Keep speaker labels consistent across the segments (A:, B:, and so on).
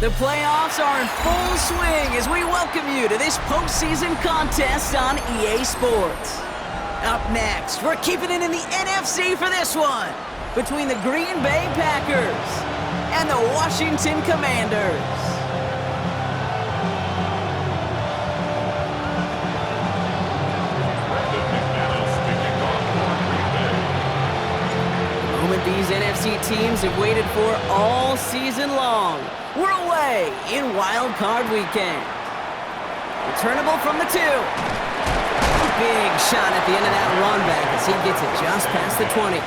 A: The playoffs are in full swing as we welcome you to this postseason contest on EA Sports. Up next, we're keeping it in the NFC for this one, between the Green Bay Packers and the Washington Commanders. The moment these NFC teams have waited for all season long. We're away in Wild Card Weekend. Returnable from the 2. Big shot at the end of that run back as he gets it just past the 20.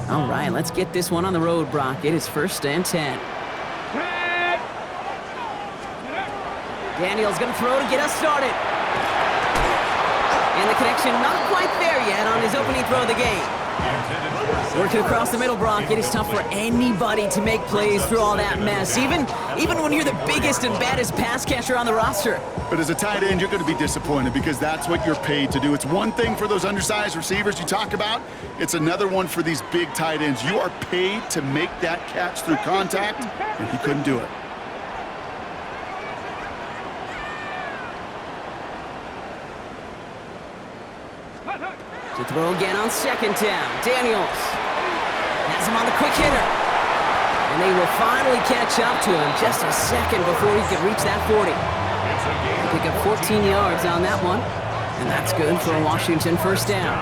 A: All right, let's get this one on the road, Brock. It is 1st and 10. Daniel's going to throw to get us started. And the connection not quite there yet on his opening throw of the game. Working across the middle, Brock. It is tough for anybody to make plays through all that mess, even when you're the biggest and baddest pass catcher on the roster.
B: But as a tight end, you're going to be disappointed because that's what you're paid to do. It's one thing for those undersized receivers you talk about. It's another one for these big tight ends. You are paid to make that catch through contact, and he couldn't do it.
A: To throw again on 2nd down. Daniels has him on the quick hitter. And they will finally catch up to him just a second before he can reach that 40. Pick up 14 yards on that one. And that's good for a Washington 1st down.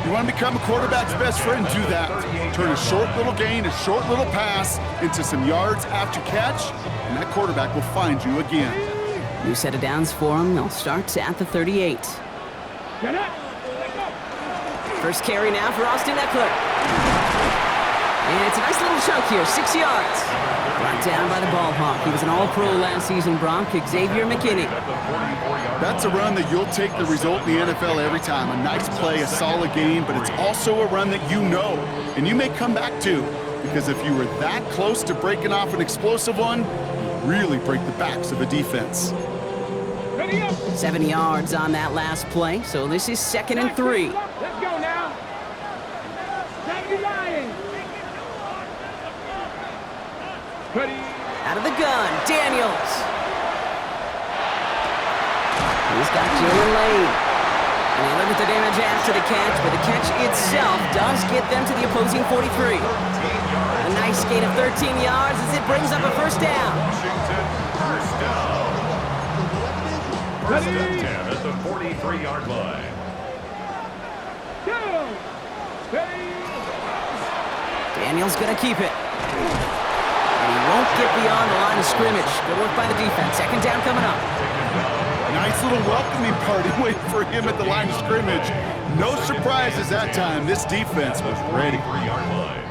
B: You want to become a quarterback's best friend, do that. Turn a short little gain, a short little pass into some yards after catch, and that quarterback will find you again.
A: New set of downs for him. They'll start at the 38. First carry now for Austin Eckler. And it's a nice little chunk here, 6 yards. Brought down by the ball hawk. He was an all-pro last season, Bronk, Xavier McKinney.
B: That's a run that you'll take the result in the NFL every time. A nice play, a solid game, but it's also a run that you know, and you may come back to, because if you were that close to breaking off an explosive one, you really break the backs of a defense.
A: 7 yards on that last play, so this is 2nd and 3.
C: Let's go now. 79.
A: Out of the gun, Daniels. He's got Jalen Lane. And they limit the damage after the catch, but the catch itself does get them to the opposing 43. A nice gain of 13 yards as it brings up a 1st down.
D: First and 10 at the 43-yard line.
A: Daniel's going to keep it. And he won't get beyond the line of scrimmage. Good work by the defense. 2nd down coming up.
B: Nice little welcoming party waiting for him at the line of scrimmage. No surprises that time. This defense was ready.
D: 43-yard line.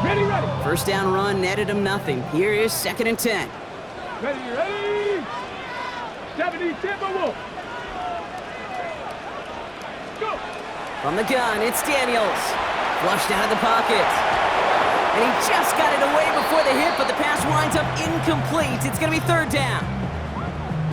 C: Ready.
A: 1st down run netted him nothing. Here is 2nd and 10.
C: Ready. 70 Timberwolves. Go.
A: From the gun, it's Daniels. Flushed out of the pocket. And he just got it away before the hit, but the pass winds up incomplete. It's going to be 3rd down.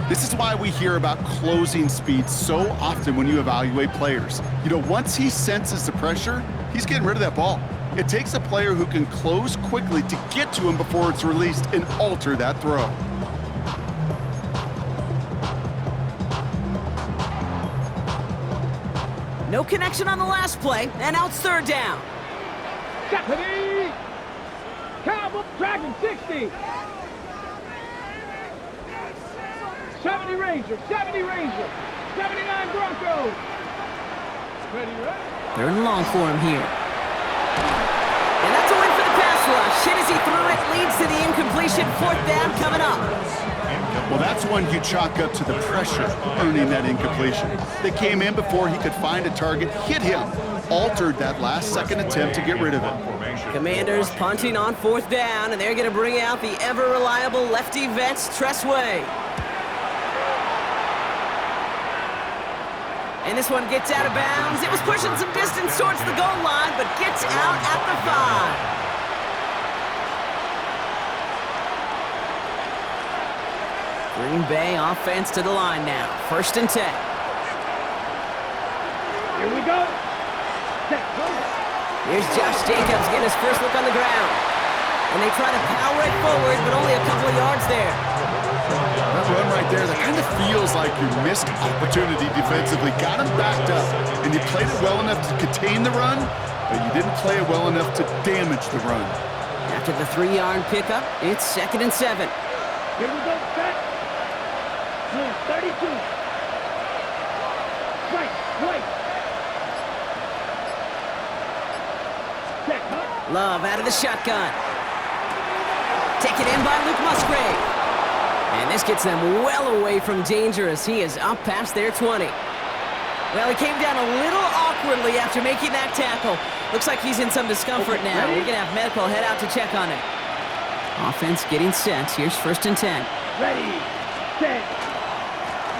B: This is why we hear about closing speed so often when you evaluate players. You know, once he senses the pressure, he's getting rid of that ball. It takes a player who can close quickly to get to him before it's released and alter that throw.
A: No connection on the last play, and now it's 3rd down.
C: Stephanie. Cowboy Dragon 60. 70 Rangers. 79 Broncos. Ready.
A: 3rd and long for him here. And that's a win for the pass rush. Hit as he threw it, leads to the incompletion. 4th down coming up.
B: Well, that's one you chalk up to the pressure earning that incompletion. They came in before he could find a target, hit him, altered that last-second attempt to get rid of it.
A: Commanders punting on 4th down, and they're going to bring out the ever-reliable lefty vets, Tressway. And this one gets out of bounds. It was pushing some distance towards the goal line, but gets out at the 5. Green Bay offense to the line now. 1st and 10.
C: Here we go. Set, go.
A: Here's Josh Jacobs getting his first look on the ground. And they try to power it forward, but only a couple of yards there.
B: That run right there, that kind of feels like your missed opportunity defensively. Got him backed up, and you played it well enough to contain the run, but you didn't play it well enough to damage the run.
A: After the 3-yard pickup, it's 2nd and 7.
C: Here we go. Set. 32. Right. Set, huh?
A: Love out of the shotgun. Taken in by Luke Musgrave. And this gets them well away from danger as he is up past their 20. Well, he came down a little awkwardly after making that tackle. Looks like he's in some discomfort now. We're going to have medical head out to check on him. Offense getting set. Here's 1st and 10.
C: Ready, set.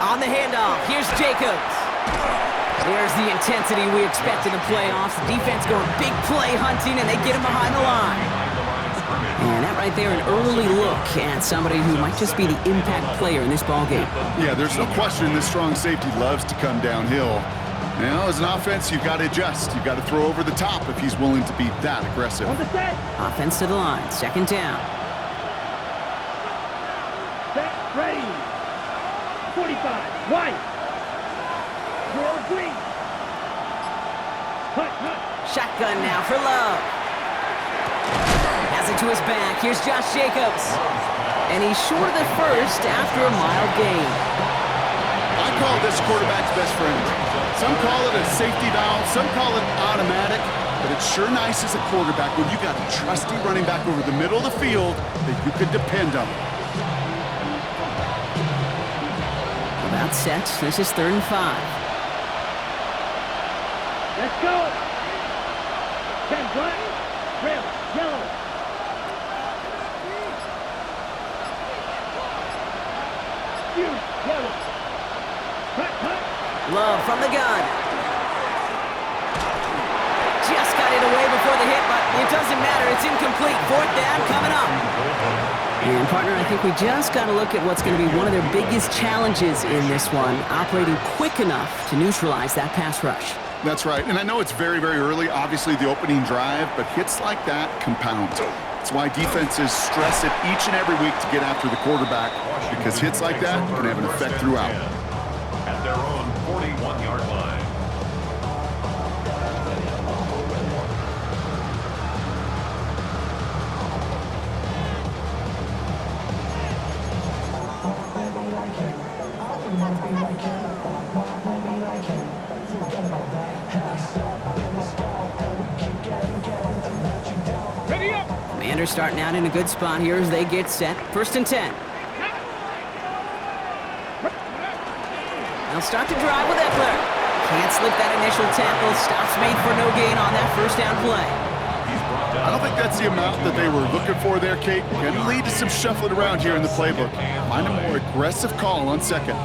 A: On the handoff, here's Jacobs. There's the intensity we expect in the playoffs. The defense going big play hunting, and they get him behind the line. And that right there, an early look at somebody who might just be the impact player in this ballgame.
B: Yeah, there's no question this strong safety loves to come downhill. Now, as an offense, you've got to adjust. You've got to throw over the top if he's willing to be that aggressive.
C: On the set.
A: Offense to the line, 2nd down.
C: Set, ready. 45, wide. Drill green. Hut.
A: Shotgun now for Love. Has it to his back. Here's Josh Jacobs. And he's short of the first after a mild gain.
B: I call this quarterback's best friend. Some call it a safety valve, some call it automatic, but it's sure nice as a quarterback when you got a trusty running back over the middle of the field that you can depend on.
A: About set. This is 3rd and 5.
C: Let's go. 10 black, red, yellow. Yellow. Hut.
A: Love from the gun. Just got it away before the hit, but it doesn't matter. It's incomplete. 4th down coming up. And, partner, I think we just got to look at what's going to be one of their biggest challenges in this one, operating quick enough to neutralize that pass rush.
B: That's right, and I know it's very, very early, obviously the opening drive, but hits like that compound. That's why defenses stress it each and every week to get after the quarterback, because hits like that can have an effect throughout.
D: At their own 41-yard line.
C: Ready up.
A: Commanders starting out in a good spot here as they get set. 1st and 10. They'll start to drive with Eckler. Can't slip that initial tackle. Stops made for no gain on that 1st down play.
B: I don't think that's the amount that they were looking for there, Kate. Going to lead to some shuffling around here in the playbook. Find a more aggressive call on 2nd.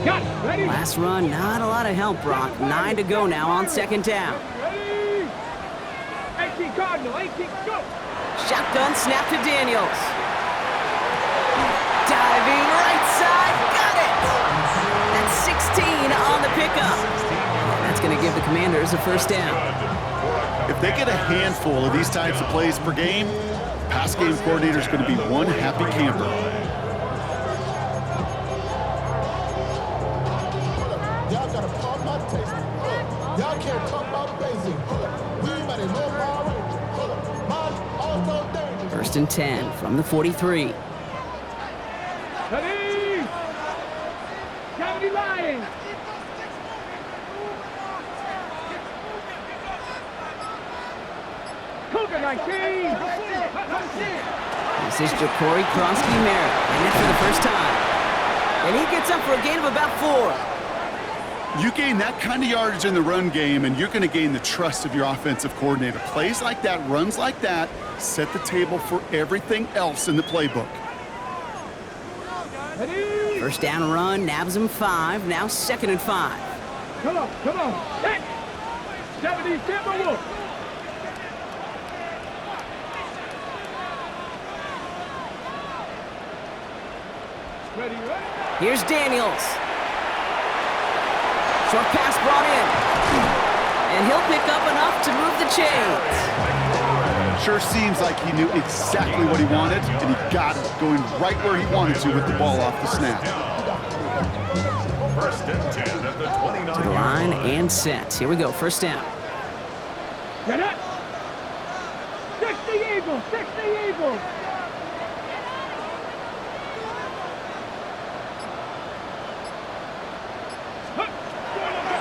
C: Got it. Ready.
A: Last run, not a lot of help, Brock. 9 to go now on 2nd down.
C: Ready. 18 Cardinal. 18, go.
A: Shotgun snap to Daniels. Diving right side, got it! That's 16 on the pickup. That's going to give the Commanders a 1st down.
B: If they get a handful of these types of plays per game, pass game coordinator is going to be one happy camper.
E: Y'all gotta pump my taste. Y'all can't talk about basic. We better know my
A: 1st and 10 from the 43.
C: Ready. 70 Lions. Cougar 19.
A: This is Ja'Cory Krosky-Merritt, and it for the first time. And he gets up for a gain of about 4.
B: You gain that kind of yardage in the run game, and you're going to gain the trust of your offensive coordinator. Plays like that, runs like that, set the table for everything else in the playbook.
A: First down run, nabs him 5, now 2nd and 5.
C: Come on, come on. Hey! 70 Timberwolves. Ready, ready.
A: Here's Daniels. Short pass brought in. And he'll pick up enough to move the chains.
B: Sure seems like he knew exactly what he wanted, and he got it, going right where he wanted to with the ball off the snap.
D: First and 10 at the 29.
A: To the line and set. Here we go, first down.
C: Get up. 60 Eagles, 60 Eagles.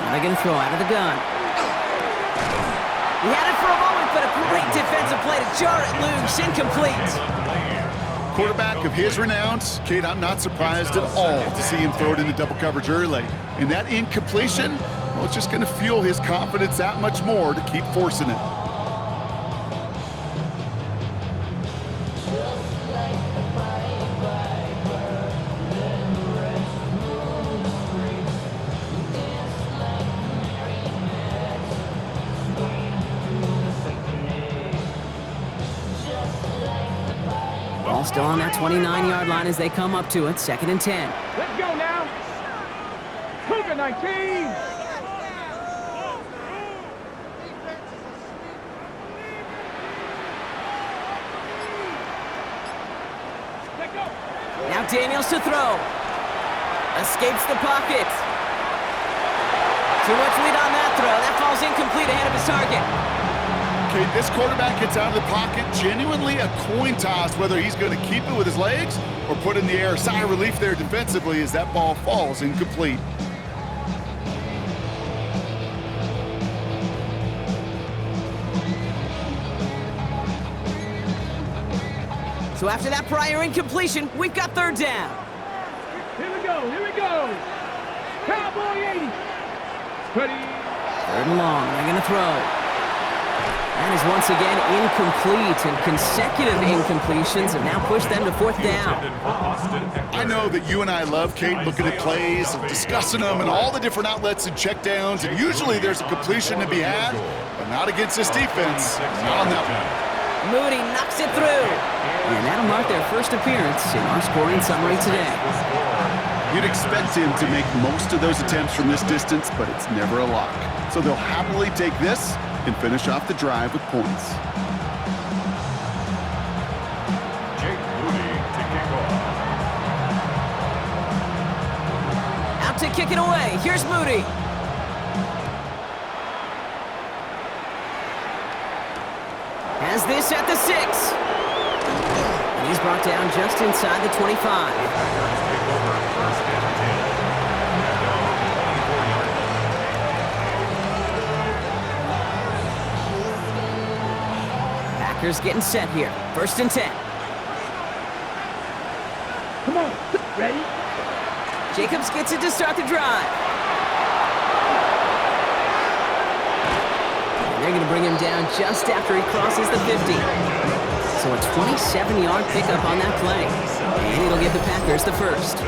A: Now they're going to throw out of the gun. He had it for a moment, but a great defensive play to jar it loose. Incomplete.
B: Quarterback of his renown, Kate, I'm not surprised at all to see him throw it into double coverage early. And that incompletion, well, it's just going to fuel his confidence that much more to keep forcing it.
A: Ball still on that 29-yard line as they come up to it, 2nd and 10.
C: Let's go now. Cougar 19. Let go.
A: Now Daniels to throw. Escapes the pocket. Too much lead on that throw. That falls incomplete ahead of his target.
B: Okay, this quarterback gets out of the pocket, genuinely a coin toss whether he's going to keep it with his legs or put in the air. Sigh of relief there defensively as that ball falls incomplete.
A: So after that prior incompletion, we've got 3rd down.
C: Here we go, here we go. Cowboy 80. Ready.
A: 3rd and long, they're going to throw. That is once again incomplete, and consecutive incompletions have now pushed them to 4th down.
B: I know that you and I love, Kate, looking at plays, discussing them, and all the different outlets and checkdowns, and usually there's a completion to be had, but not against this defense. Not on that one.
A: Moody knocks it through. And that'll mark their first appearance in our scoring summary today.
B: You'd expect him to make most of those attempts from this distance, but it's never a lock. So they'll happily take this and finish off the drive with points.
D: Jake Moody to kick off.
A: Out to kick it away. Here's Moody. Has this at the 6. And he's brought down just inside the 25.
D: Packers take over first and 10. And on the 24-yard line.
A: Packers getting set here. 1st and 10.
C: Come on. Ready.
A: Jacobs gets it to start the drive. And they're going to bring him down just after he crosses the 50. So a 27-yard pickup on that play. And it'll give the Packers the first.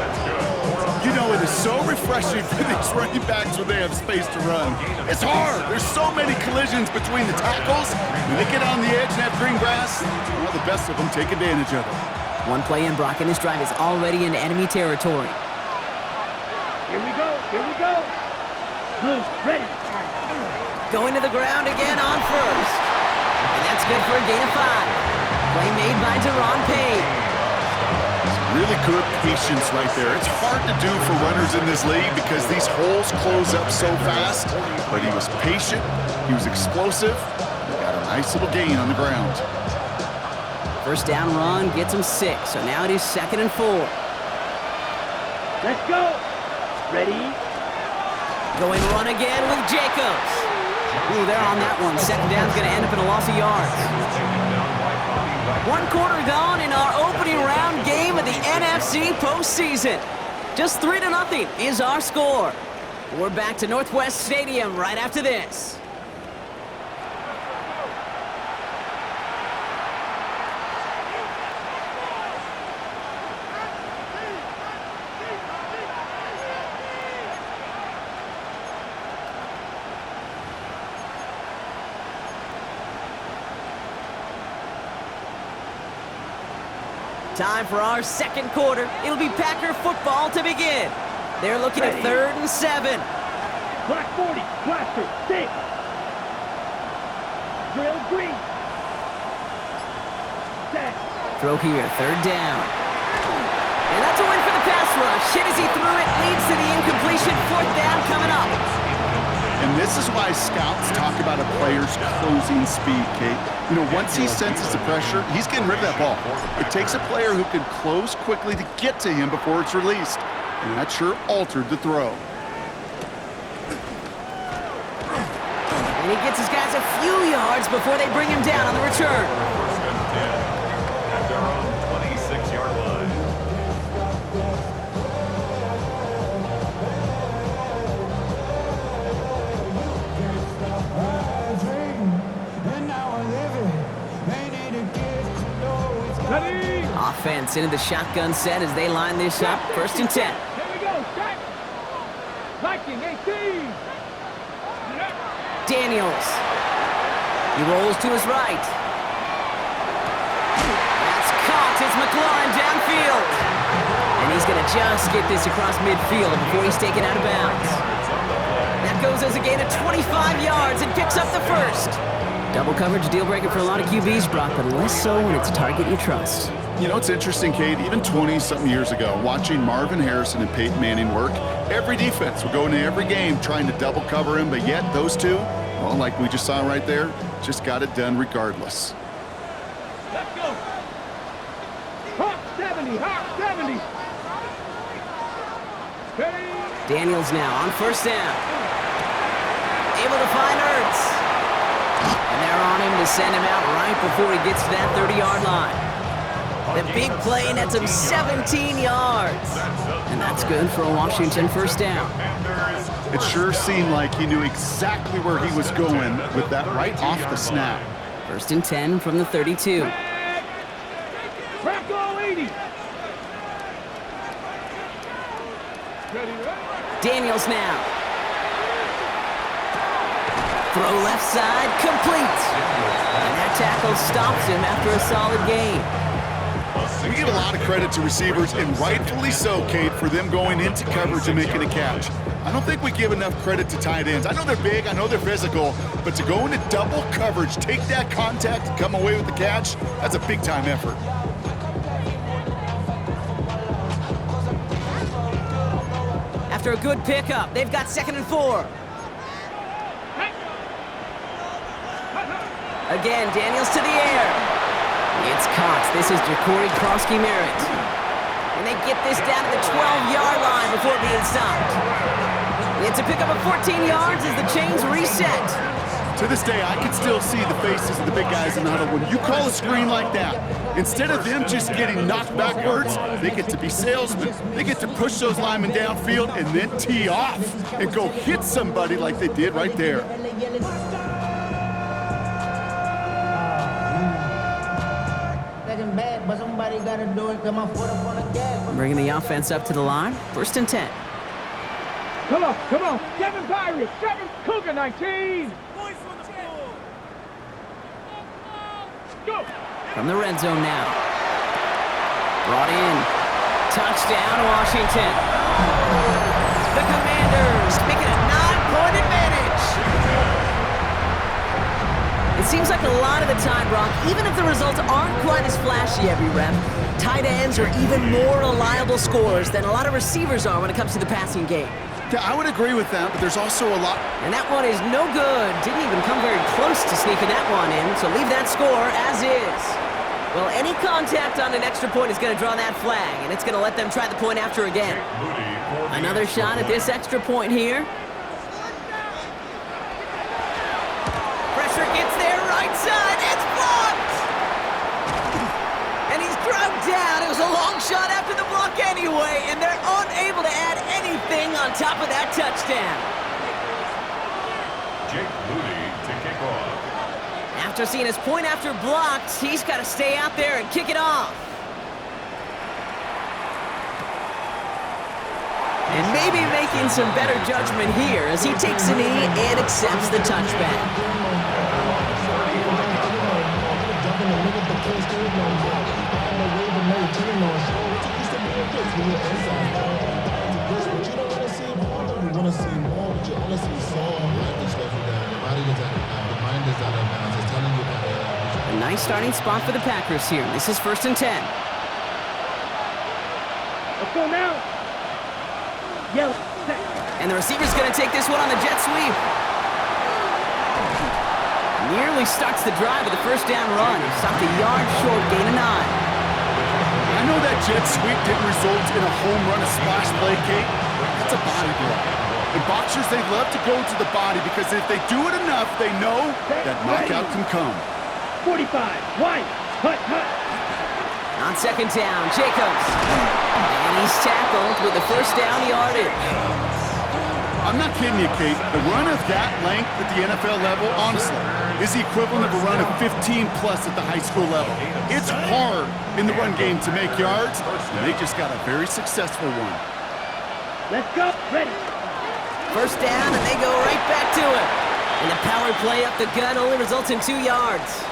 B: You know, it is so refreshing for these running backs when they have space to run. It's hard. There's so many collisions between the tackles. When they get on the edge and have green grass, well, the best of them take advantage of it.
A: One play in, Brock, and his drive is already in enemy territory.
C: Here we go, here we go. Move, ready.
A: Going to the ground again on 1st. And that's good for a gain of 5. Play made by Deron Payne.
B: Really good patience right there. It's hard to do for runners in this league because these holes close up so fast, but he was patient, he was explosive, he got a nice little gain on the ground.
A: First down run gets him 6, so now it is 2nd and 4.
C: Let's go. Ready.
A: Going run again with Jacobs. Ooh, they're on that one. 2nd down's going to end up in a loss of yards. One quarter gone in our opening round game of the NFC postseason. Just 3-0 is our score. We're back to Northwest Stadium right after this. Time for our second quarter. It'll be Packer football to begin. They're looking at 3rd and 7.
C: Black 40, blaster, 6. Drill green. Set.
A: Throw here, 3rd down. And that's a win for the pass rush. Hit as he threw it, leads to the incompletion. 4th down coming up.
B: And this is why scouts talk about a player's closing speed, Kate. You know, once he senses the pressure, he's getting rid of that ball. It takes a player who can close quickly to get to him before it's released. And that sure altered the throw.
A: And he gets his guys a few yards before they bring him down on the return.
D: 1st and 10 at their own 26-yard line.
C: Ready?
A: Offense into the shotgun set as they line this up. 1st and 10.
C: Here we go, set. Viking 18.
A: Daniels. He rolls to his right. That's caught. It's McLaurin downfield. And he's going to just get this across midfield before he's taken out of bounds. That goes as a gain of 25 yards and picks up the 1st. Double coverage deal breaker for a lot of QBs, Brock, but less so when it's a target you trust.
B: You know, it's interesting, Kate, even 20-something years ago, watching Marvin Harrison and Peyton Manning work, every defense would go into every game trying to double cover him, but yet those two, well, like we just saw right there, just got it done regardless.
C: Let's go. Hawk 70, Hawk 70. Ready?
A: Daniels now on 1st down. Able to find Ertz. And they're on him to send him out right before he gets to that 30-yard line. The big play nets him 17 yards. And that's good for a Washington 1st down.
B: It sure seemed like he knew exactly where he was going with that right off the snap.
A: 1st and 10 from the 32.
C: Bracco 80. Ready,
A: Daniels now. Throw left side, complete. And that tackle stops him after a solid gain.
B: We give a lot of credit to receivers, and rightfully so, Kate, for them going into coverage and making a catch. I don't think we give enough credit to tight ends. I know they're big, I know they're physical, but to go into double coverage, take that contact, and come away with the catch, that's a big-time effort.
A: After a good pickup, they've got 2nd and 4. Again, Daniels to the air. It's caught. This is Ja'Cory Krosky-Merritt. And they get this down to the 12-yard line before being stopped. It's a pickup of 14 yards as the chains reset.
B: To this day, I can still see the faces of the big guys in the huddle. When you call a screen like that, instead of them just getting knocked backwards, they get to be salesmen. They get to push those linemen downfield and then tee off and go hit somebody like they did right there.
F: Bad, but somebody got to do it. Come on, put up on the gas.
A: Bringing the offense up to the line. 1st and 10.
C: Come on, come on. 7 Pirates, 7 Cougar 19. Go.
A: From the red zone now. Brought in. Touchdown, Washington. The Commanders making a 9-point advantage. It seems like a lot of the time, Brock, even if the results aren't quite as flashy every rep, tight ends are even more reliable scorers than a lot of receivers are when it comes to the passing game.
B: Yeah, I would agree with that, but there's also a lot.
A: And that one is no good. Didn't even come very close to sneaking that one in, so leave that score as is. Well, any contact on an extra point is going to draw that flag, and it's going to let them try the point after again. Another shot at this extra point here. Pressure gets there, right side, it's blocked! a long shot after the block anyway, and they're unable to add anything on top of that touchdown.
D: Jake Moody to kick off.
A: After seeing his point after blocked, he's got to stay out there and kick it off. And maybe making some better judgment here as he takes a knee and accepts the touchback. A nice starting spot for the Packers here. This is 1st and 10.
C: Let's go now. Yellow.
A: And the receiver's going to take this one on the jet sweep. Nearly starts the drive with a first down run. Stopped a yard short, gain of 9.
B: I know that jet sweep didn't result in a home run, a splash play, Kate. That's a body blow. And boxers, they love to go to the body because if they do it enough, they know that knockout can come.
C: 45, wide, hut, hut.
A: On 2nd down, Jacobs. And he's tackled with the first down yardage.
B: I'm not kidding you, Kate. The run of that length at the NFL level, honestly, is the equivalent of a run of 15-plus at the high school level. It's hard in the run game to make yards, and they just got a very successful one.
C: Let's go, ready.
A: First down, and they go right back to it. And the power play up the gut only results in 2 yards.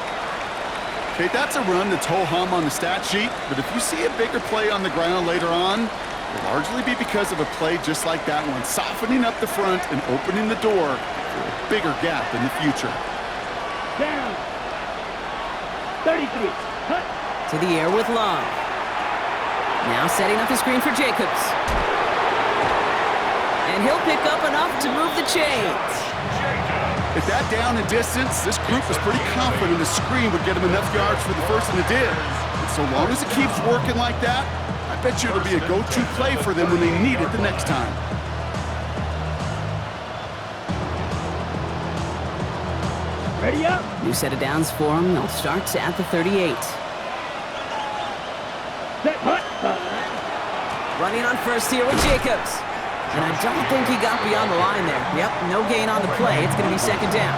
B: Okay, that's a run that's ho-hum on the stat sheet, but if you see a bigger play on the ground later on, it'll largely be because of a play just like that one, softening up the front and opening the door for a bigger gap in the future.
C: Down. 33, hut.
A: To the air with Love. Now setting up the screen for Jacobs. And he'll pick up enough to move the chains.
B: At that down and distance, this group was pretty confident the screen would get him enough yards for the first, and it did. And so long as it keeps working like that, I bet you it'll be a go-to play for them when they need it the next time.
C: Ready up.
A: New set of downs for him. They'll start at the 38.
C: Set, hut.
A: Running on first here with Jacobs. And I don't think he got beyond the line there. Yep, no gain on the play. It's going to be 2nd down.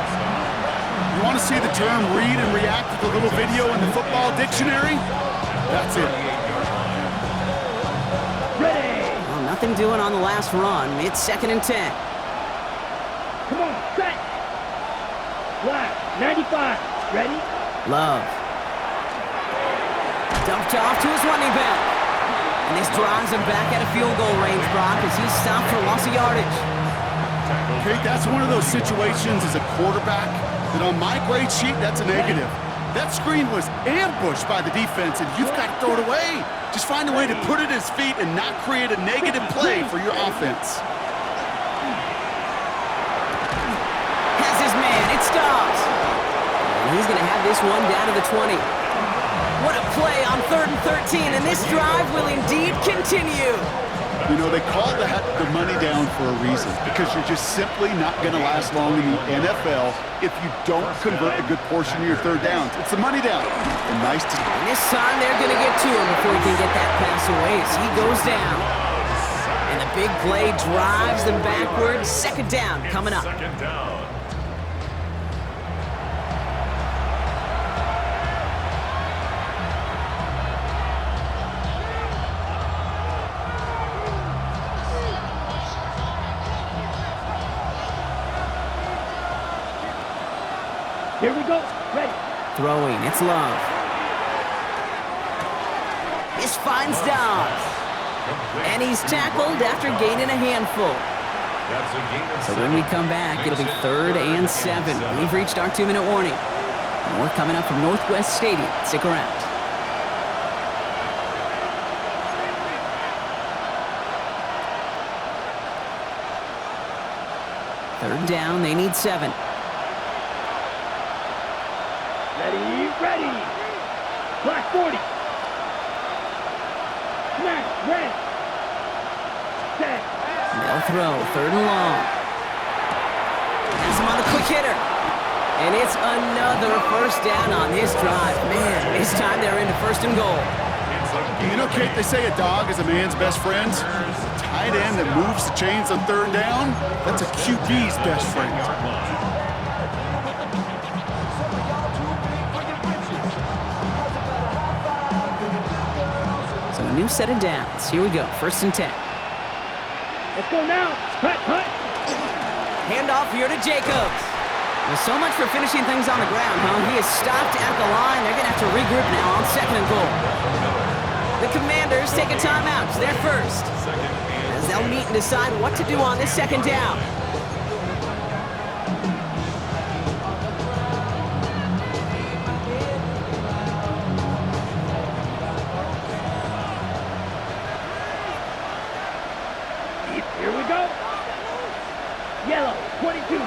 B: You want to see the term read and react with the little video in the football dictionary? That's it.
C: Ready.
A: Well, nothing doing on the last run. It's 2nd and 10.
C: Come on, set. Left, 95. Ready?
A: Love. Dumped off to his running back. And this drives him back at a field goal range, Brock, as he's stopped for loss of yardage.
B: Okay, that's one of those situations as a quarterback that on my grade sheet, that's a negative. That screen was ambushed by the defense, and you've got to throw it away. Just find a way to put it at his feet and not create a negative play for your offense.
A: Has his man. It stops. And he's going to have this one down to the 20. What a play on 3rd and 13, and this drive will indeed continue.
B: You know, they call that the money down for a reason, because you're just simply not going to last long in the NFL if you don't convert a good portion of your 3rd downs. It's the money down. And nice to...
A: And this time they're going to get to him before he can get that pass away as he goes down. And the big play drives them backwards. 2nd down coming up.
D: 2nd down.
C: Here we go. Ready.
A: Throwing, it's Love. This finds Dobbs. And he's tackled after gaining a handful.
D: That's a gain of
A: So when we come back, it'll be 3rd and 7. We've reached our 2-minute warning. More coming up from Northwest Stadium. Stick around. Third down, they need 7.
C: Ready. Black 40. Smash, red. Set.
A: They'll throw, 3rd and long. Has him on the quick hitter. And it's another first down on this drive. Man, this time they're into 1st and goal.
D: It's
B: You know, Kate, they say a dog is a man's best friend. Tight end that moves the chains on third down, that's a QB's best friend.
A: So a new set of downs. Here we go, 1st and 10.
C: Let's go now. Hut, hut.
A: Handoff here to Jacobs. Well, so much for finishing things on the ground, huh? He is stopped at the line. They're going to have to regroup now on 2nd and goal. The Commanders take a timeout. It's their first. As they'll meet and decide what to do on this 2nd down.
C: Here we go. Yellow, 22.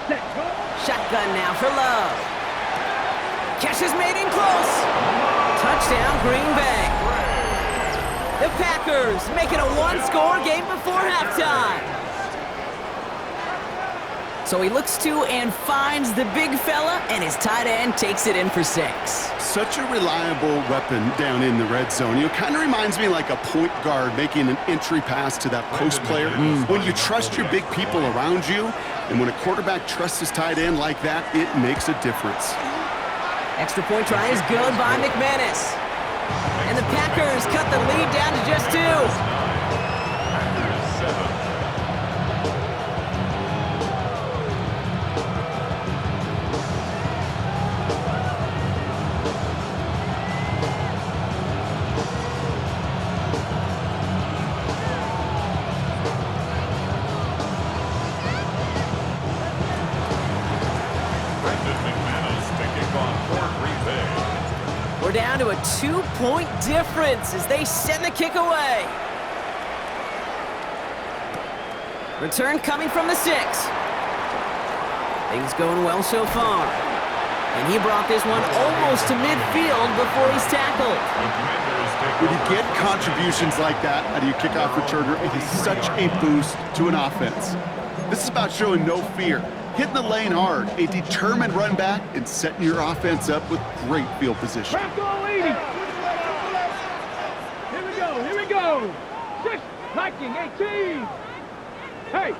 C: Set, go.
A: Shotgun now for Love. Catch is made in close. Touchdown, Green Bay. The Packers make it a one-score game before halftime. So he looks to and finds the big fella, and his tight end takes it in for 6.
B: Such a reliable weapon down in the red zone. You know, kind of reminds me like a point guard making an entry pass to that post player. When you trust your big people around you, and when a quarterback trusts his tight end like that, it makes a difference.
A: Extra point try is good by McManus. And the Packers cut the lead down to just 2.
D: Packers 7.
A: We're down to a 2-point difference as they send the kick away. Return coming from the 6. Things going well so far. And he brought this one almost to midfield before he's tackled.
B: When you get contributions like that out of your kickoff returner, it is such a boost to an offense. This is about showing no fear, hitting the lane hard, a determined run back, and setting your offense up with great field position.
C: Back goal 80. Here we go. 6, Viking 18. Hey,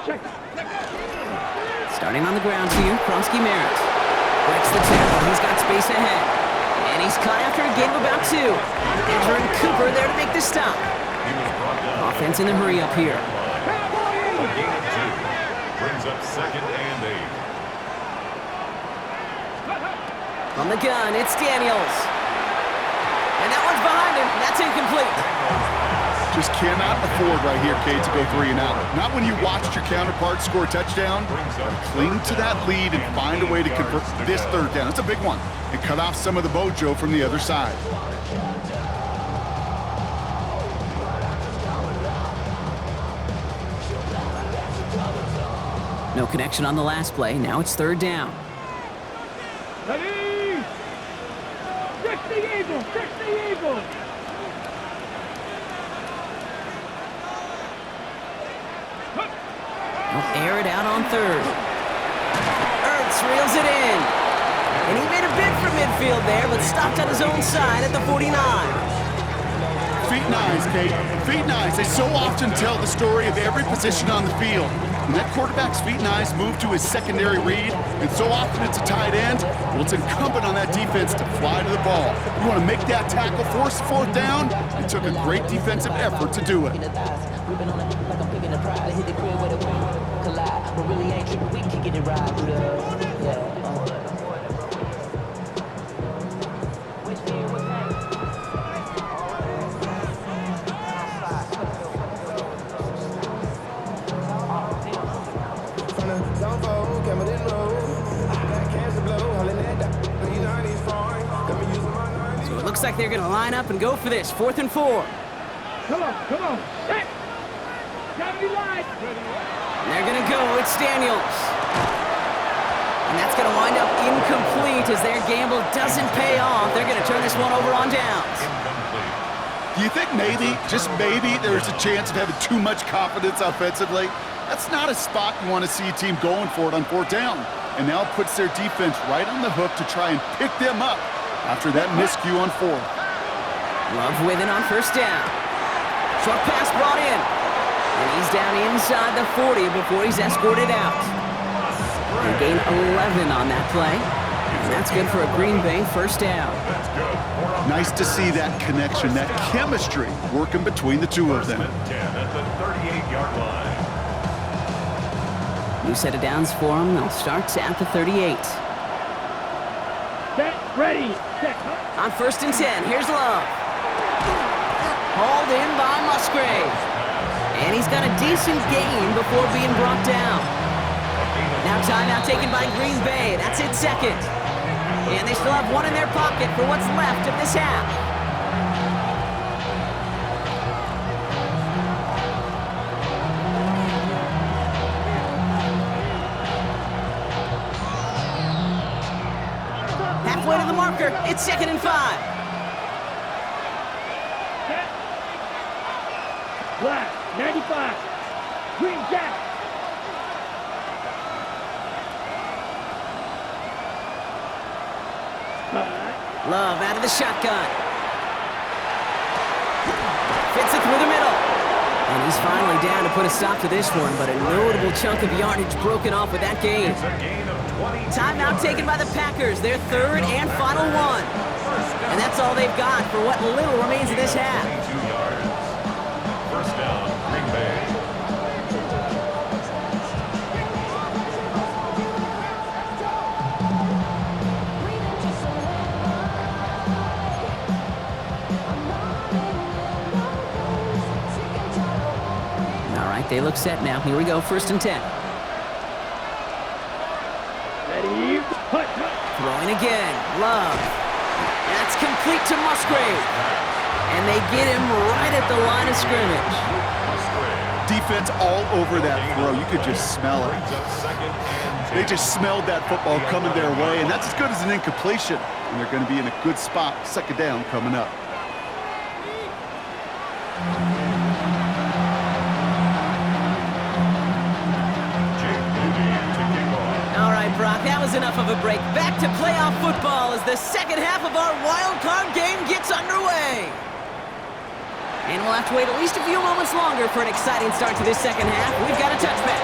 C: check it.
A: Starting on the ground here, Kronsky Merritt. Breaks the tackle, he's got space ahead. And he's caught after a gain of about 2. Edger and Cooper there to make the stop. Offense in the hurry up here.
D: A gain of 2. Brings up 2nd and 8.
A: From the gun, it's Daniels. And that one's behind him. That's incomplete.
B: Just cannot afford right here, Kate, to go 3 and out. Not when you watched your counterpart score a touchdown. Cling to that lead and find a way to convert this 3rd down. It's a big one. And cut off some of the mojo from the other side.
A: No connection on the last play. Now it's 3rd down.
C: Ready? 60 Eagles.
A: He'll air it out on 3rd. Ertz reels it in. And he made a bid for midfield there, but stopped on his own side at the 49.
B: Feet nice, Kate. Feet nice. They so often tell the story of every position on the field. When that quarterback's feet nice move to his secondary read, and so often it's a tight end, well, it's incumbent on that defense to fly to the ball. You want to make that tackle, force the 4th down. It took a great defensive effort to do it.
A: So it looks like they're going to line up and go for this. 4th and 4.
C: Come on. Set. Gotta be live.
A: And they're going to go. It's Daniels. And that's going to wind up incomplete as their gamble doesn't pay off. They're going to turn this one over on downs.
B: Do you think maybe, just maybe, there's a chance of having too much confidence offensively? That's not a spot you want to see a team going for it on 4th down. and now puts their defense right on the hook to try and pick them up after that miscue on 4th.
A: Love with it on first down. Short pass brought in. And he's down inside the 40 before he's escorted out. They gain 11 on that play. And that's good for a Green Bay first down.
B: Nice to see that connection, that chemistry working between the two of them.
D: 10 at the 38-yard line.
A: New set of downs for him. They'll start at the 38.
C: Set, ready, set.
A: On first and 10, here's Love. Hauled in by Musgrave. And he's got a decent gain before being brought down. Now timeout taken by Green Bay. That's it, second. And they still have one in their pocket for what's left of this half. Halfway to the marker. It's 2nd and 5.
C: Black, 95. Green Jack.
A: Love out of the shotgun. Fits it through the middle. And he's finally down to put a stop to this one, but a notable chunk of yardage broken off with that gain.
D: It's a gain of 20.
A: Timeout taken by the Packers, their third and final one. And that's all they've got for what little remains of this half.
D: 22 yards. First down, Green Bay.
A: All right, they look set now. Here we go, 1st and 10.
C: Ready, hut, hut.
A: Throwing again, Love. That's complete to Musgrave. And they get him right at the line of scrimmage.
B: Defense all over that throw. You could just smell it. They just smelled that football coming their way, and that's as good as an incompletion. And they're going to be in a good spot, 2nd down coming up.
A: All right, Brock, that was enough of a break. Back to playoff football as the second half of our wild card game gets underway. And we'll have to wait at least a few moments longer for an exciting start to this second half. We've got a touchback.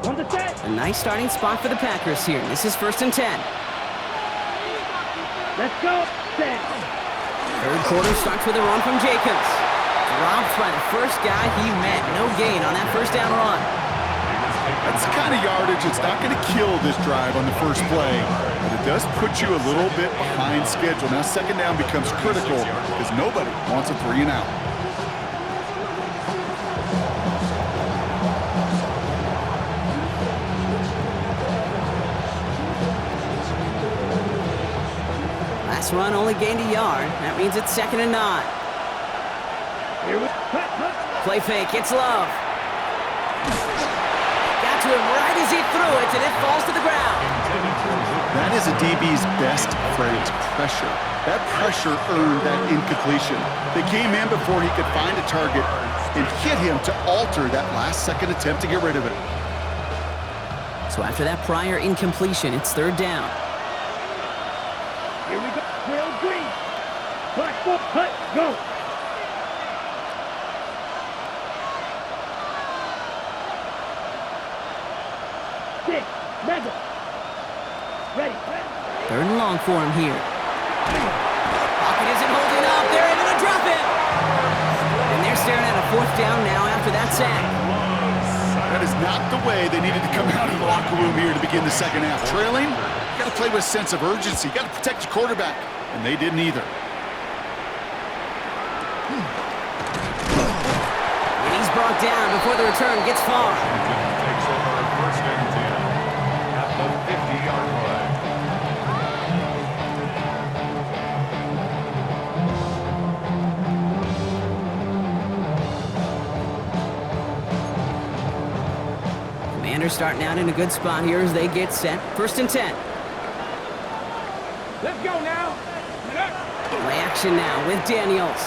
C: On the set.
A: A nice starting spot for the Packers here. This is 1st and 10.
C: Let's go. Set.
A: Third quarter starts with a run from Jacobs. Dropped by the first guy he met. No gain on that first down run.
B: That's the kind of yardage that's not going to kill this drive on the first play, but it does put you a little bit behind schedule. Now 2nd down becomes critical because nobody wants a 3 and out.
A: Last run only gained a yard. That means it's 2nd and 9.
C: Here we hut, hut.
A: Play fake, it's Love. Got to him right as he threw it, and it falls to the ground.
B: That is a DB's best friend, pressure. That pressure earned that incompletion. They came in before he could find a target and hit him to alter that last-second attempt to get rid of it.
A: So after that prior incompletion, it's 3rd down.
C: Here we go. Trail green. Black foot, hut, go. Six, mega. Ready.
A: 3rd and long for him here. Pocket isn't holding up. They're able to drop it. And they're staring at a 4th down now after that sack.
B: That is not the way they needed to come out of the locker room here to begin the second half. Trailing, you got to play with a sense of urgency. You got to protect your quarterback, and they didn't either.
A: And he's brought down before the return gets far.
D: Takes over 1st and 10 at the 50-yard line.
A: Commanders starting out in a good spot here as they get set. 1st and 10.
C: Let's go now.
A: Play action now with Daniels.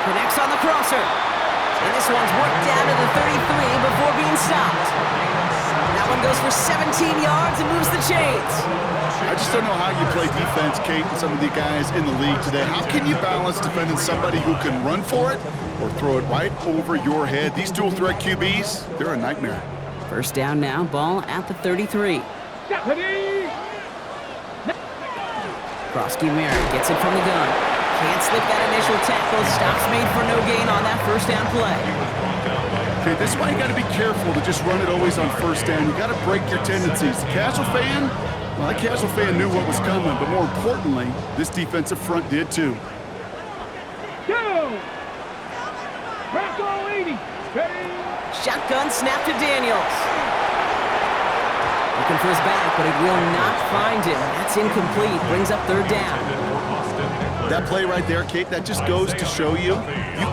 A: Connects on the crosser. And this one's worked down to the 33 before being stopped. That one goes for 17 yards and moves the chains.
B: I just don't know how you play defense, Kate, and some of the guys in the league today. How can you balance defending somebody who can run for it or throw it right over your head? These dual threat QBs, they're a nightmare.
A: First down now, ball at the 33. Krosky Merritt gets it from the gun. Can't slip that initial tackle. Stops made for no gain on that first down play.
B: Okay, this is why you got to be careful to just run it always on first down. You got to break your tendencies. The casual fan, well, that casual fan knew what was coming, but more importantly, this defensive front did too.
C: Go! Bronco 80. Ready?
A: Shotgun snap to Daniels. Looking for his back, but it will not find him. That's incomplete. Brings up third down.
B: That play right there, Kate, that just goes to show you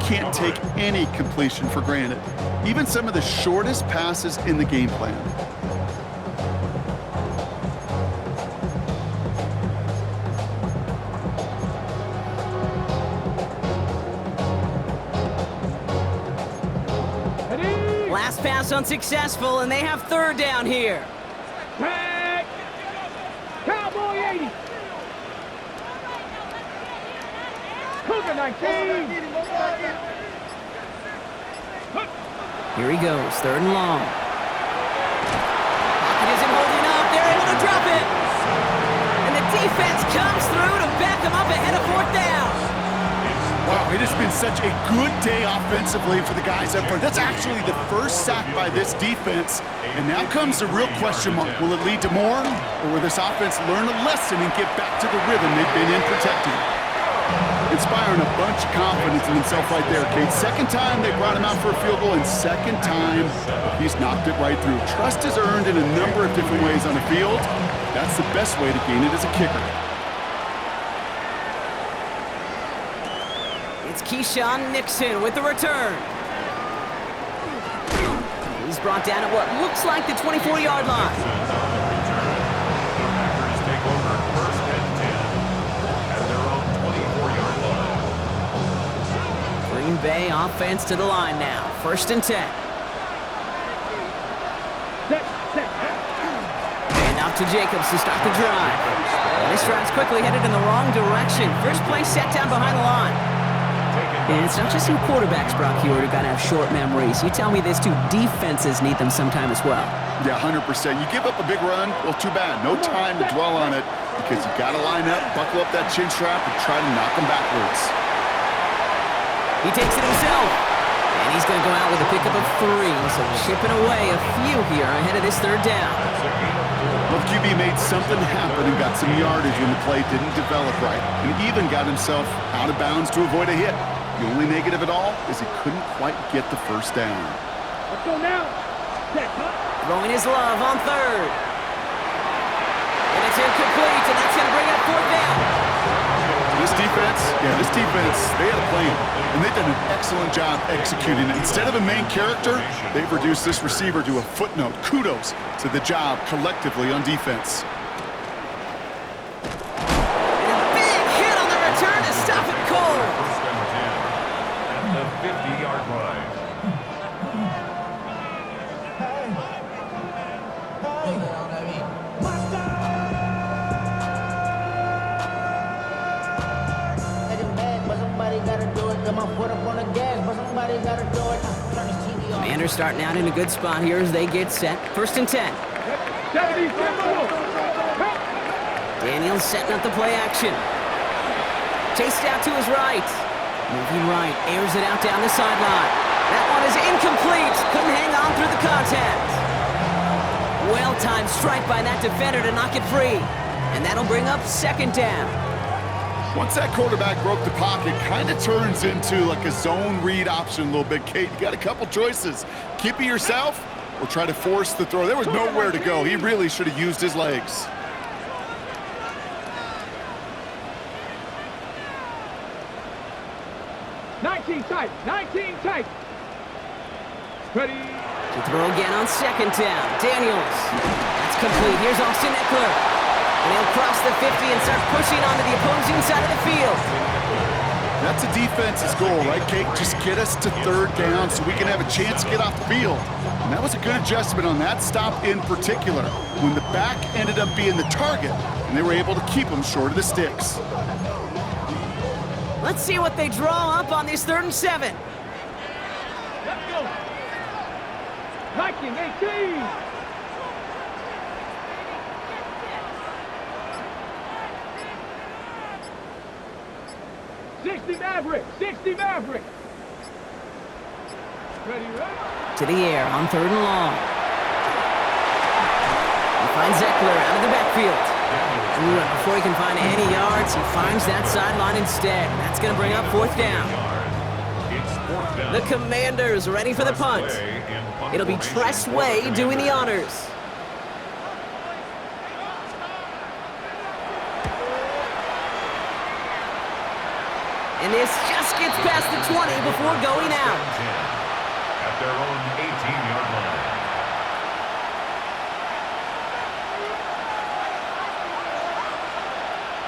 B: can't take any completion for granted. Even some of the shortest passes in the game plan.
A: Last pass unsuccessful, and they have third down here.
C: Back. Cowboy 80. Cougar 19.
A: Here he goes, third and long. Pocket isn't holding up. They're able to drop it. And the defense comes through to back them up ahead of fourth down.
B: Wow, it has been such a good day offensively for the guys up front. That's actually the first sack by this defense. And now comes the real question mark. Will it lead to more? Or will this offense learn a lesson and get back to the rhythm they've been in protecting? Inspiring a bunch of confidence in himself right there, Kate. Second time they brought him out for a field goal, and second time he's knocked it right through. Trust is earned in a number of different ways on the field. That's the best way to gain it as a kicker.
A: It's Keyshawn Nixon with the return. He's brought down at what looks like the 24-yard line. Green Bay offense to the line now. First and 10. And out to Jacobs to start the drive. This drive's quickly headed in the wrong direction. First play set down behind the line. And it's not just you quarterbacks, Brock Hewitt, who got to have short memories. You tell me this too, defenses need them sometime as well.
B: Yeah, 100%. You give up a big run, well, too bad. No time to dwell on it because you got to line up, buckle up that chin strap, and try to knock them backwards.
A: He takes it himself. And he's going to go out with a pickup of 3. So chipping away a few here ahead of this third down.
B: Well, QB made something happen and got some yardage when the play didn't develop right. And even got himself out of bounds to avoid a hit. The only negative at all is he couldn't quite get the first down.
C: Let's go now.
A: Throwing his love on third. And it's incomplete, and that's going to bring up fourth down.
B: This defense, they had a plan, and they've done an excellent job executing it. Instead of a main character, they've reduced this receiver to a footnote. Kudos to the job collectively on defense.
A: And a big hit on the return to stop it cold.
D: At the 50-yard line.
A: Commanders starting out in a good spot here as they get set. First and 10. Daniels setting up the play action. Chased out to his right. Moving right, airs it out down the sideline. That one is incomplete. Couldn't hang on through the contact. Well-timed strike by that defender to knock it free. And that'll bring up second down.
B: Once that quarterback broke the pocket, kind of turns into like a zone read option a little bit. Kate, you got a couple choices. Keep it yourself or try to force the throw. There was nowhere to go. He really should have used his legs.
C: Nineteen tight. Ready.
A: To throw again on second down. Daniels. That's complete. Here's Austin Eckler. And he'll cross the 50 and start pushing onto the opposing side of the field.
B: That's a defense's goal, right, Kate? Just get us to third down so we can have a chance to get off the field. And that was a good adjustment on that stop in particular, when the back ended up being the target, and they were able to keep him short of the sticks.
A: Let's see what they draw up on this 3rd and 7.
C: Let's go. Viking 18. '60 Maverick. Ready, right?
A: To the air on 3rd and long. He finds Eckler out of the backfield. Ooh, and before he can find any yards, he finds that sideline instead. That's going to bring up 4th down.
D: It's 4th down.
A: The Commanders ready for the punt. It'll be Tress Way doing the honors. And this just gets past the 20 before going out.
D: At their own 18-yard line.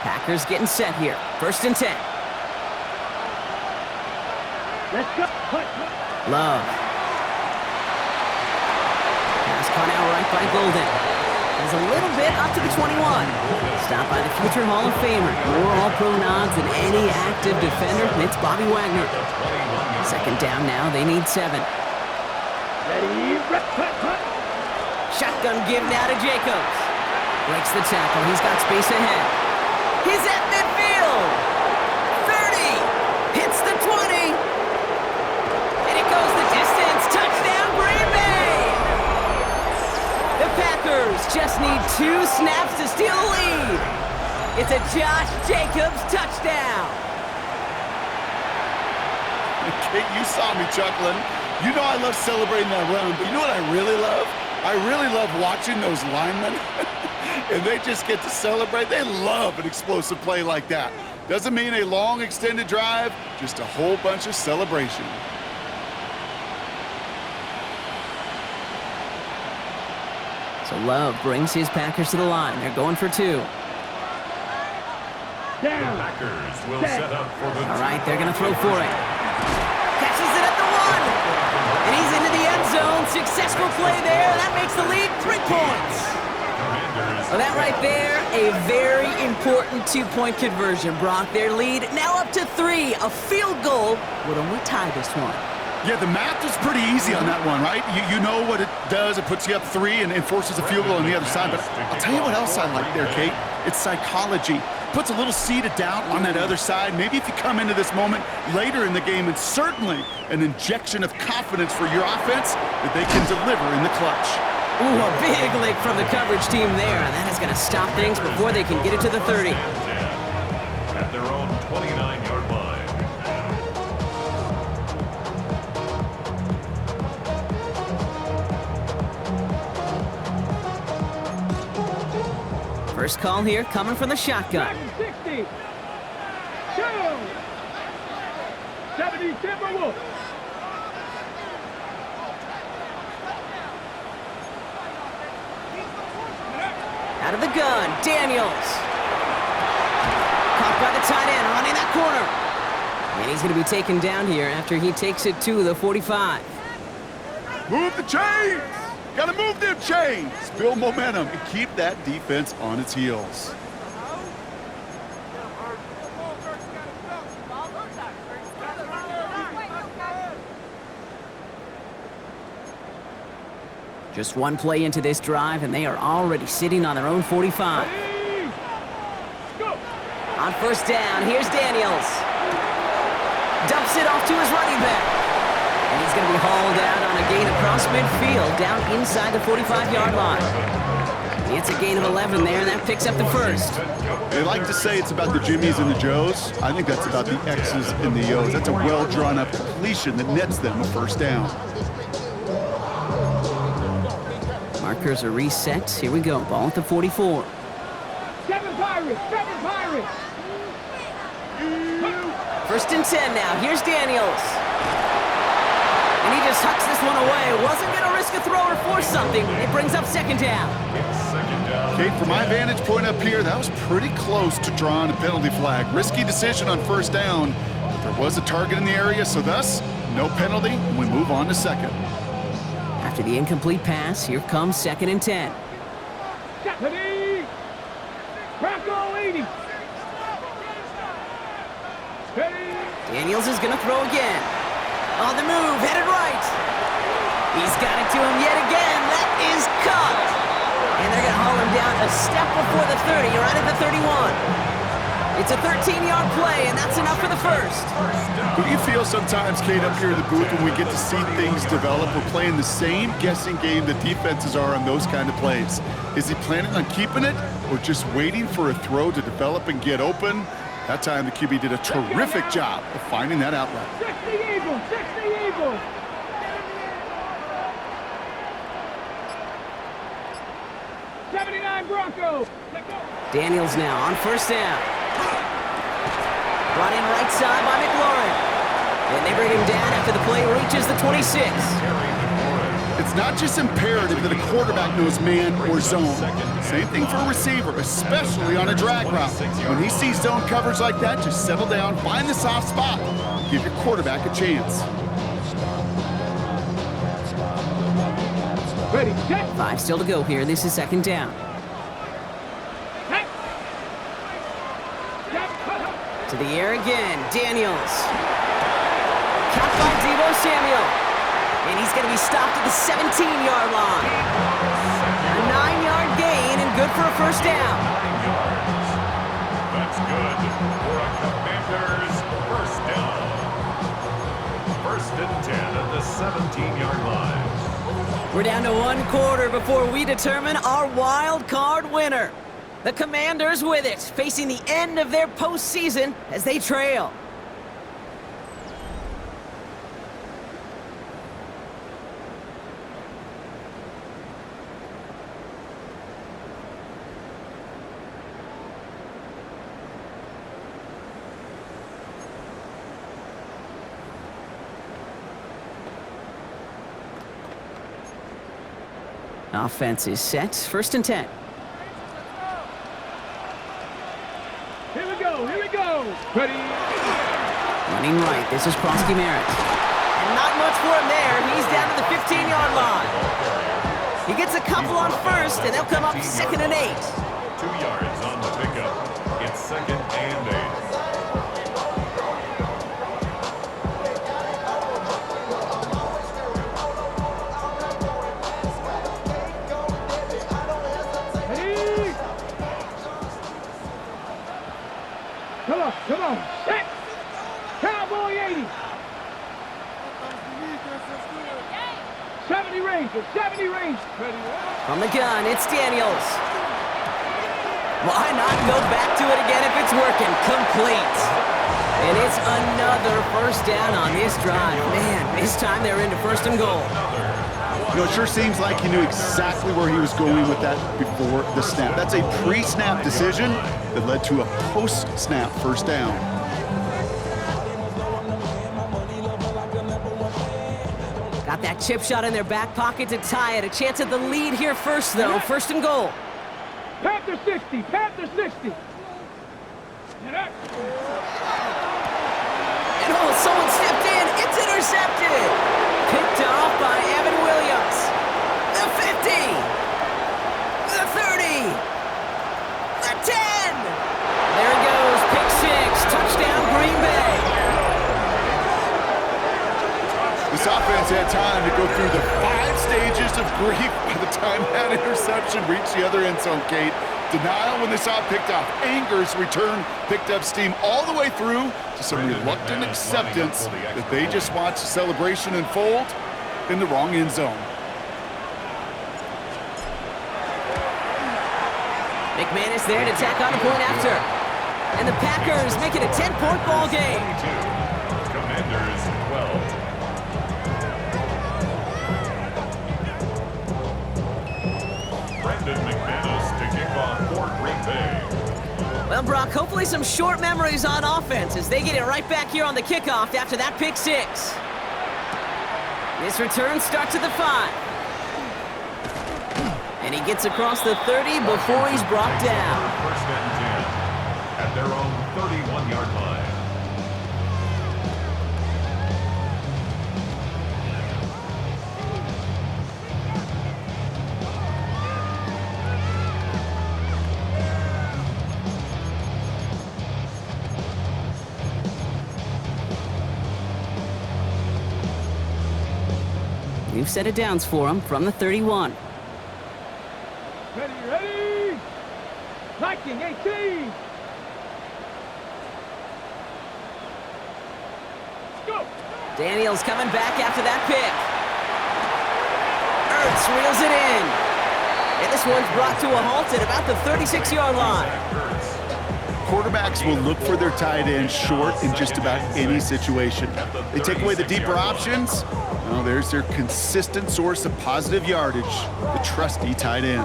A: Packers getting set here. 1st and 10.
C: Let's go.
A: Love. Pass caught out right by Golden. He's a little bit up to the 21. Stopped by the future Hall of Famer. More All-Pro nods than any active defender. It's Bobby Wagner. 2nd down now. They need 7.
C: Ready, punt.
A: Shotgun give now to Jacobs. Breaks the tackle. He's got space ahead. He's at midfield. 30. Hits the 20. And it goes the distance. Touchdown, Green Bay. The Packers just need 2 snaps to steal the lead. It's a Josh Jacobs touchdown.
B: Kate, you saw me chuckling. You know I love celebrating that run, but you know what I really love? I really love watching those linemen. And they just get to celebrate. They love an explosive play like that. Doesn't mean a long extended drive, just a whole bunch of celebration.
A: So Love brings his Packers to the line. They're going for 2.
D: The Packers will set up for the
A: All right, they're going to throw for it. Catches it at the 1. And he's into the end zone. Successful play there. That makes the lead 3 points. Well, that right there, a very important 2-point conversion. Brock, their lead now up to 3. A field goal would only tie this one.
B: Yeah, the math is pretty easy on that one, right? You know what it does. It puts you up 3 and forces a field goal on the other side. But I'll tell you what else I like there, Kate. It's psychology. Puts a little seed of doubt on that other side. Maybe if you come into this moment later in the game, and certainly an injection of confidence for your offense that they can deliver in the clutch.
A: Ooh, a big lick from the coverage team there, and that is going to stop things before they can get it to the 30.
D: At their own 29-yard line.
A: First call here coming from the shotgun.
C: 60. 70 Timberwolves.
A: Out of the gun, Daniels. Caught by the tight end, running that corner. And he's going to be taken down here after he takes it to the 45.
B: Move the chains! Gotta move them chains! Build momentum and keep that defense on its heels.
A: Just one play into this drive, and they are already sitting on their own 45. On 1st down, here's Daniels. Dumps it off to his running back. And he's going to be hauled out on a gain across midfield, down inside the 45-yard line. It's a gain of 11 there, and that picks up the 1st.
B: They like to say it's about the Jimmies and the Joes. I think that's about the X's and the O's. That's a well-drawn-up completion that nets them a 1st down.
A: Markers are reset. Here we go. Ball at the 44.
C: 7 Pirates! 7 Pirates!
A: 1st and 10 now. Here's Daniels. And he just hucks this one away. Wasn't going to risk a throw or force something. It brings up second down.
D: It's second down.
B: Kate, from my vantage point up here, that was pretty close to drawing a penalty flag. Risky decision on first down, but there was a target in the area, so thus, no penalty, and we move on to second.
A: After the incomplete pass, here comes 2nd and 10.
C: Ready? Bronco 80. Ready?
A: Daniels is going to throw again. On the move, headed right. He's got it to him yet again. That is caught. And they're going to haul him down a step before the 30, right at the 31. It's a 13-yard play, and that's enough for the first.
B: Do you feel sometimes, Kate, up here in the booth when we get to see things develop, we're playing the same guessing game the defenses are on those kind of plays? Is he planning on keeping it or just waiting for a throw to develop and get open? That time the QB did a terrific job of finding that outlet.
C: 60 Eagles, 60 Eagles. Bronco.
A: Daniels now on first down. Brought in right side by McLaurin. And they bring him down after the play reaches the 26.
B: It's not just imperative that a quarterback knows man or zone. Same thing for a receiver, especially on a drag route. When he sees zone coverage like that, just settle down, find the soft spot, and give your quarterback a chance.
C: Ready, set.
A: 5 still to go here. This is second down. To the air again, Daniels. Caught by Deebo Samuel. And he's going to be stopped at the 17-yard line. A 9-yard gain and good for a first down.
D: 9 yards. That's good for a Commanders first down. 1st and 10 at the 17-yard line.
A: We're down to 1 quarter before we determine our wild card winner. The Commanders with it, facing the end of their postseason as they trail. Offense is set, 1st and 10.
C: Here we go, here we go. Ready.
A: Running right, this is Prosky Merritt. And not much for him there. He's down to the 15-yard line. He gets a couple on first, and they'll come up 2nd and 8.
D: 2 yards on the pickup. It's 2nd and 8.
C: Come on, set. Cowboy 80. 70 Rangers, 70 Rangers. Ready.
A: From the gun, it's Daniels. Why not go back to it again if it's working? Complete. And it's another first down on this drive. Man, this time they're into 1st and goal.
B: You know, it sure seems like he knew exactly where he was going with that before the snap. That's a pre-snap decision that led to a post-snap first down.
A: Got that chip shot in their back pocket to tie it. A chance at the lead here first, though. 1st and goal.
C: Panther 60, Panther 60.
A: And oh, someone stepped in. It's intercepted. Picked off by Evan Williams. The 50. The 30. The 10. There it goes. Pick 6. Touchdown, Green Bay.
B: This offense had time to go through the 5 stages of grief by the time that interception reached the other end zone, Kate. Denial when they saw it picked off. Anger as return picked up steam all the way through to some reluctant acceptance that they just watched the celebration unfold in the wrong end zone.
A: McManus there to tack on a point after. And the Packers make it a 10-point ball game.
D: Commanders 12. McManus to kick off for Green Bay.
A: Well, Brock, hopefully some short memories on offense as they get it right back here on the kickoff after that pick 6. This return starts at the 5. And he gets across the 30 before he's brought down.
D: First and 10 at their own 31-yard line.
A: We've set it downs for him from the 31.
C: Ready, ready! Viking 18! Go!
A: Daniels coming back after that pick. Ertz reels it in. And this one's brought to a halt at about the 36-yard line.
B: Quarterbacks will look for their tight end short in just about any situation. They take away the deeper options. Well, there's their consistent source of positive yardage, the trusty tight end.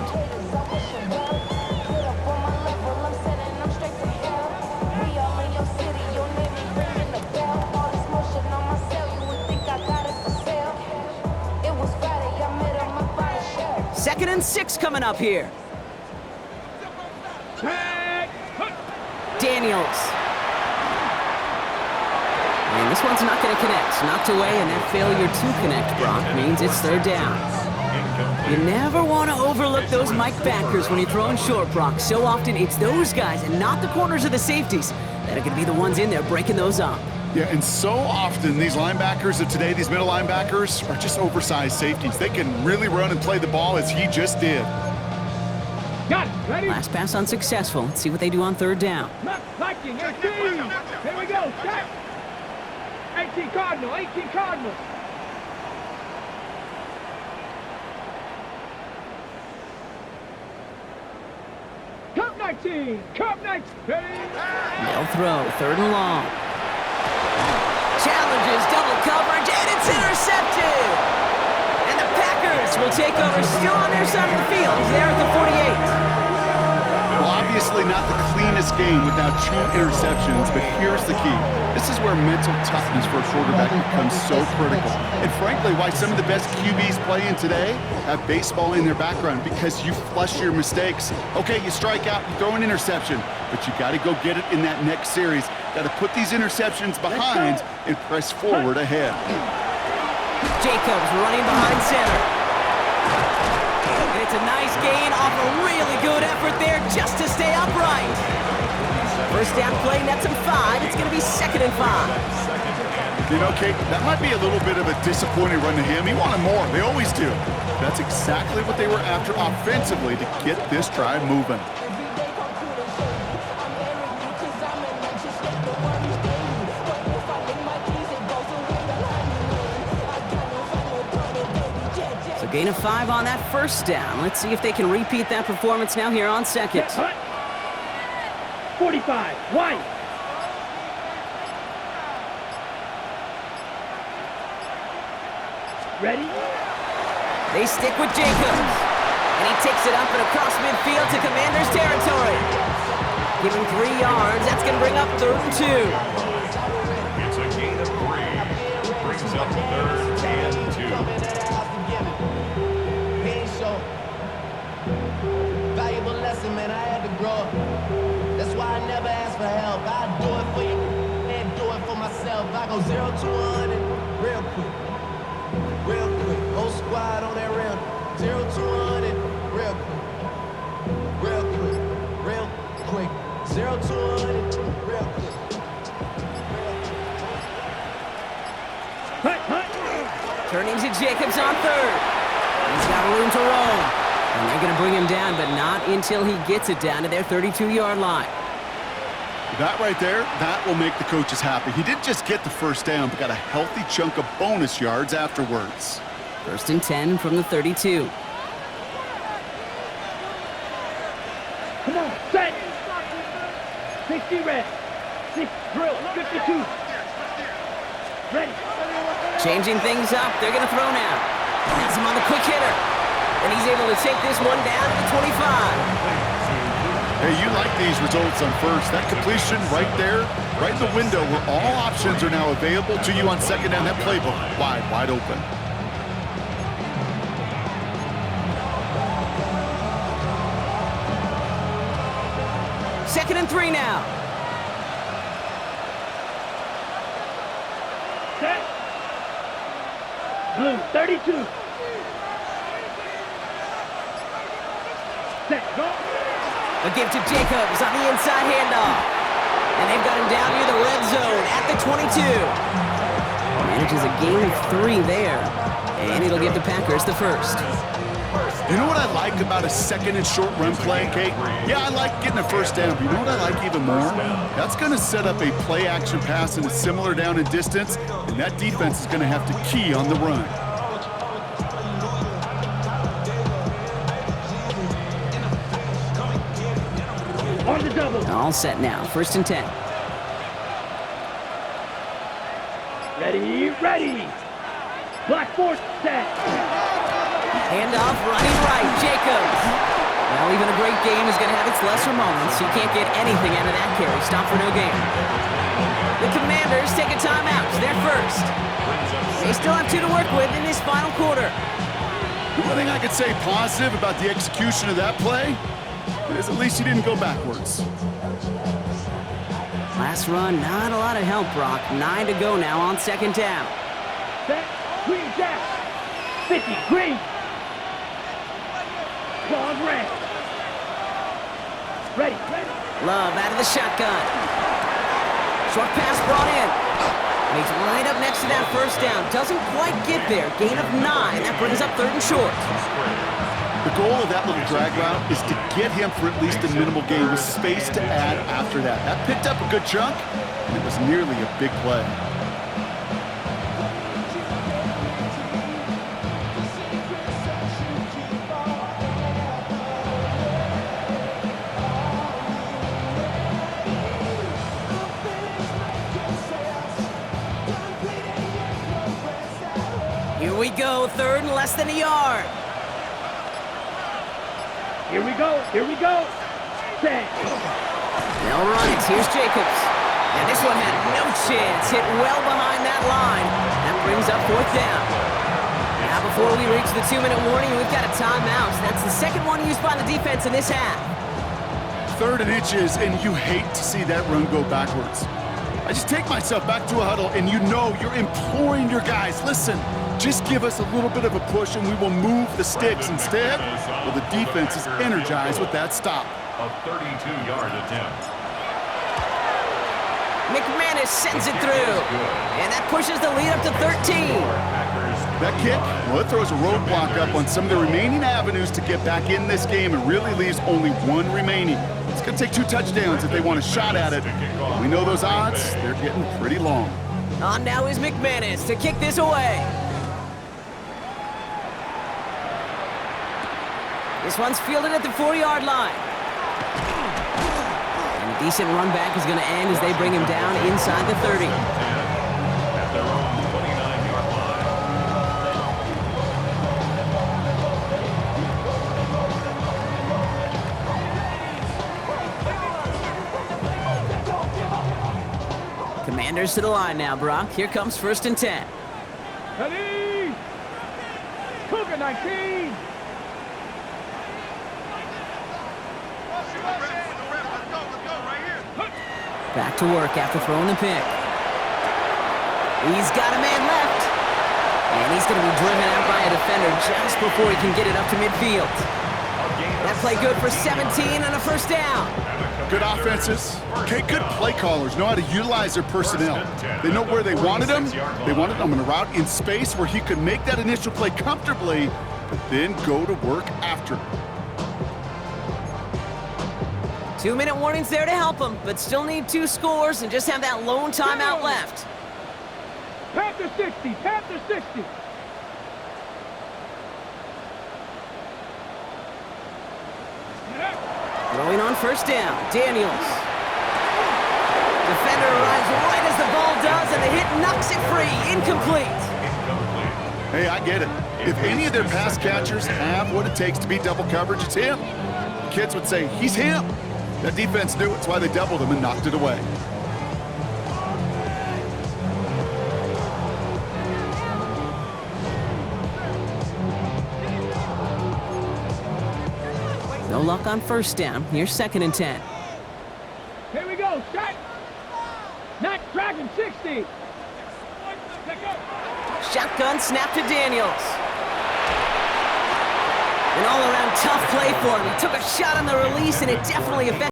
A: Second and 6 coming up here. Daniels. And this one's not going to connect. Knocked away, and that failure to connect, Brock, means it's third down. You never want to overlook those Mike backers when you're throwing short, Brock. So often it's those guys and not the corners or the safeties that are going to be the ones in there breaking those up.
B: Yeah, and so often these linebackers of today, these middle linebackers, are just oversized safeties. They can really run and play the ball as he just did.
C: Got it. Ready?
A: Last pass unsuccessful. Let's see what they do on third down.
C: Viking 18! Here we go. Set! 18 Cardinal, 18 Cardinal. Cup 19, Cup 19.
A: They'll throw, third and long. Challenges, double coverage, and it's intercepted! And the Packers will take over, still on their side of the field. He's there at the 48.
B: Well, obviously not the cleanest game without 2 interceptions, but here's the key. This is where mental toughness for a quarterback becomes so critical. And frankly, why some of the best QBs playing today have baseball in their background, because you flush your mistakes. Okay, you strike out, you throw an interception, but you got to go get it in that next series. Got to put these interceptions behind and press forward ahead.
A: Jacobs running behind center. And it's a nice gain off a really good effort there just to stay upright. First down play, nets him 5. It's going to be 2nd and 5.
B: You know, Kate, that might be a little bit of a disappointing run to him. He wanted more. They always do. That's exactly what they were after offensively to get this drive moving.
A: So gain of 5 on that first down. Let's see if they can repeat that performance now here on second.
C: 45, White. Ready?
A: They stick with Jacobs. And he takes it up and across midfield to Commanders territory. Give him 3 yards. That's going to bring up 3rd and 2.
D: It's a gain of 3. Brings up 3rd and 2.
F: Valuable lesson, man. I had to grow up. That's why I never ask for help. I do it for you and do it for myself. I go 0 to 100 real quick. Real quick. Whole squad on that rail. 0 to 100 real quick. Real quick. Real quick. 0 to 100 real quick.
A: Turning to Jacobs on 3rd. He's got room to roam. And they're going to bring him down, but not until he gets it down to their 32-yard line.
B: That right there, that will make the coaches happy. He didn't just get the first down, but got a healthy chunk of bonus yards afterwards.
A: 1st and 10 from the 32.
C: Come on, set. 60 red. 6 drill, 52. Ready.
A: Changing things up. They're going to throw now. Has him on the quick hitter. And he's able to take this one down to the 25.
B: Hey, you like these results on first. That completion right there, right in the window where all options are now available to you on second down. That playbook wide open.
A: 2nd and 3 now.
C: Set. Blue, 32. Set, go.
A: A give to Jacobs on the inside handoff. And they've got him down near the red zone at the 22. Manages a gain of 3 there. And it'll give the Packers the first.
B: You know what I like about a 2nd and short run play, Kate? Yeah, I like getting a first down, but you know what I like even more? That's going to set up a play action pass in a similar down and distance, and that defense is going to have to key on the run.
C: On the double.
A: All set now, 1st and 10.
C: Ready, ready. Black force set.
A: Handoff running right, Jacobs. Well, even a great game is going to have its lesser moments. He can't get anything out of that carry. Stop for no gain. The Commanders take a timeout. They're first. They still have 2 to work with in this final quarter.
B: The one thing I could say positive about the execution of that play is at least he didn't go backwards.
A: Last run, not a lot of help, Brock. 9 to go now on 2nd down.
C: Set. Green jack. 50. Green. Claws red. Ready, ready.
A: Love out of the shotgun. Short pass brought in. And he's right up next to that 1st down. Doesn't quite get there. Gain of 9. That brings up 3rd and short.
B: The goal of that little drag route is to get him for at least a minimal gain with space to add after that. That picked up a good chunk, and it was nearly a big play.
A: Here we go, 3rd and less than a yard.
C: Here we go, here we go. Set.
A: They'll run it. Here's Jacobs. And this one had no chance. Hit well behind that line. That brings up 4th down. Now before we reach the 2-minute warning, we've got a timeout. That's the 2nd one used by the defense in this half.
B: 3rd and inches, and you hate to see that run go backwards. I just take myself back to a huddle, and you know you're imploring your guys, listen, just give us a little bit of a push, and we will move the sticks. Instead, well, the defense is energized with that stop.
D: A 32-yard attempt.
A: McManus sends it through. And that pushes the lead up to 13.
B: That kick, well, it throws a roadblock up on some of the remaining avenues to get back in this game and really leaves only 1 remaining. It's going to take 2 touchdowns if they want a shot at it. We know those odds, they're getting pretty long.
A: On now is McManus to kick this away. This one's fielded at the 4-yard line. And a decent run back is going to end as they bring him down inside the 30.
D: At their own 29-yard line.
A: Commanders to the line now, Brock. Here comes 1st and 10.
C: Ready. Cougar 19.
A: Back to work after throwing the pick. He's got a man left. And he's going to be driven out by a defender just before he can get it up to midfield. That play good for 17 and a 1st down.
B: Good offenses. Okay, good play callers know how to utilize their personnel. They know where they wanted him. They wanted him in a route in space where he could make that initial play comfortably, but then go to work after.
A: 2-minute warning's there to help him, but still need 2 scores and just have that lone timeout left.
C: Panther 60, Panther 60.
A: Throwing on 1st down, Daniels. Defender arrives right as the ball does, and the hit knocks it free. Incomplete.
B: Hey, I get it. If any of their pass catchers have what it takes to beat double coverage, it's him. The kids would say, he's him. That defense knew it's why they doubled him and knocked it away.
A: No luck on 1st down. Here's 2nd and 10.
C: go. Shot. Not dragging 60.
A: Shotgun snap to Daniels. An all-around tough play for him. He took a shot on the release, and it definitely affected